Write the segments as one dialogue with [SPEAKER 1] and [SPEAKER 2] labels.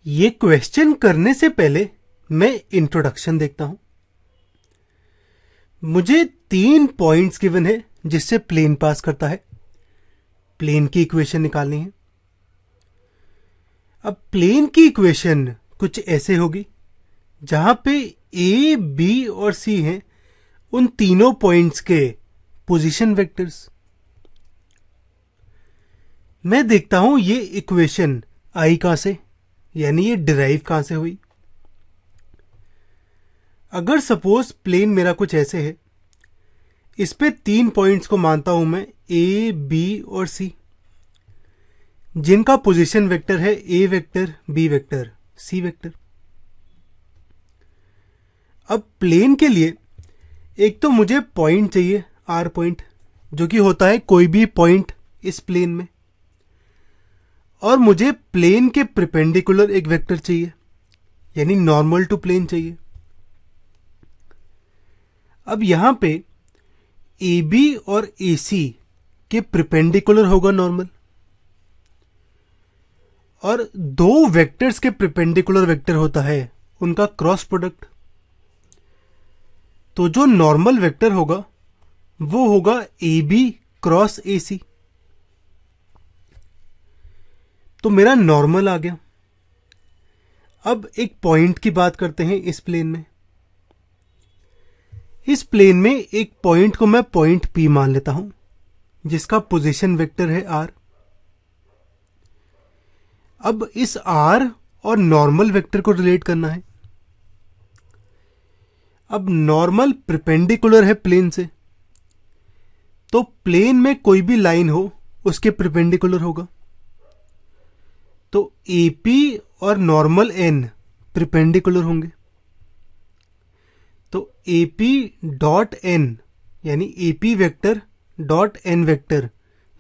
[SPEAKER 1] ये क्वेश्चन करने से पहले मैं इंट्रोडक्शन देखता हूं। मुझे 3 पॉइंट्स गिवन है जिससे प्लेन पास करता है। प्लेन की इक्वेशन निकालनी है। अब प्लेन की इक्वेशन कुछ ऐसे होगी जहां पे ए, बी और सी हैं उन तीनों पॉइंट्स के पोजीशन वेक्टर्स। मैं देखता हूं ये इक्वेशन आई कहां से, यानी ये डिराइव कहां से हुई। अगर सपोज प्लेन मेरा कुछ ऐसे है, इस पे 3 पॉइंट्स को मानता हूं मैं ए, बी और सी, जिनका पोजीशन वेक्टर है ए vector, B vector, C vector. अब प्लेन के लिए एक तो मुझे पॉइंट चाहिए, आर पॉइंट, जो कि होता है कोई भी पॉइंट इस प्लेन में, और मुझे प्लेन के परपेंडिकुलर एक वेक्टर चाहिए, यानी नॉर्मल टू प्लेन चाहिए। अब यहां पे ए बी और ए सी के परपेंडिकुलर होगा नॉर्मल, और दो वेक्टर्स के परपेंडिकुलर वेक्टर होता है उनका क्रॉस प्रोडक्ट। तो जो नॉर्मल वेक्टर होगा वो होगा ए बी क्रॉस ए सी। तो मेरा नॉर्मल आ गया। अब एक पॉइंट की बात करते हैं इस प्लेन में। इस प्लेन में एक पॉइंट को मैं पॉइंट पी मान लेता हूं, जिसका पोजीशन वेक्टर है आर। अब इस आर और नॉर्मल वेक्टर को रिलेट करना है। अब नॉर्मल परपेंडिकुलर है प्लेन से, तो प्लेन में कोई भी लाइन हो उसके परपेंडिकुलर होगा। तो एपी और नॉर्मल एन परपेंडिकुलर होंगे। तो एपी डॉट एन, यानी AP vector dot N vector,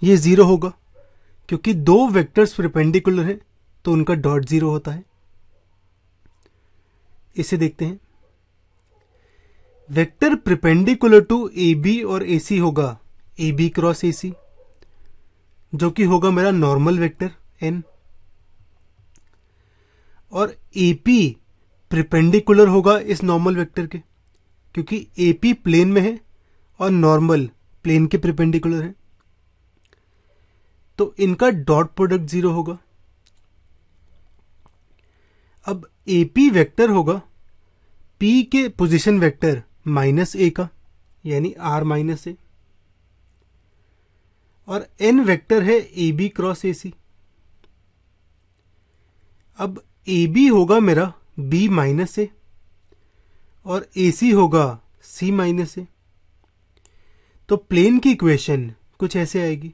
[SPEAKER 1] ये 0 होगा, क्योंकि दो वेक्टर्स परपेंडिकुलर हैं तो उनका डॉट 0 होता है। इसे देखते हैं। Vector perpendicular to A B और ए सी होगा ए बी क्रॉस ए सी, जो कि होगा मेरा नॉर्मल वेक्टर एन। और एपी परपेंडिकुलर होगा इस नॉर्मल वेक्टर के, क्योंकि एपी प्लेन में है और नॉर्मल प्लेन के परपेंडिकुलर है, तो इनका डॉट प्रोडक्ट 0 होगा। अब एपी वेक्टर होगा पी के पोजीशन वेक्टर माइनस ए का, यानी आर माइनस ए, और एन वेक्टर है ए बी क्रॉस ए सी। अब ए बी होगा मेरा बी माइनस ए और ए सी होगा सी माइनस ए। तो प्लेन की इक्वेशन कुछ ऐसे आएगी।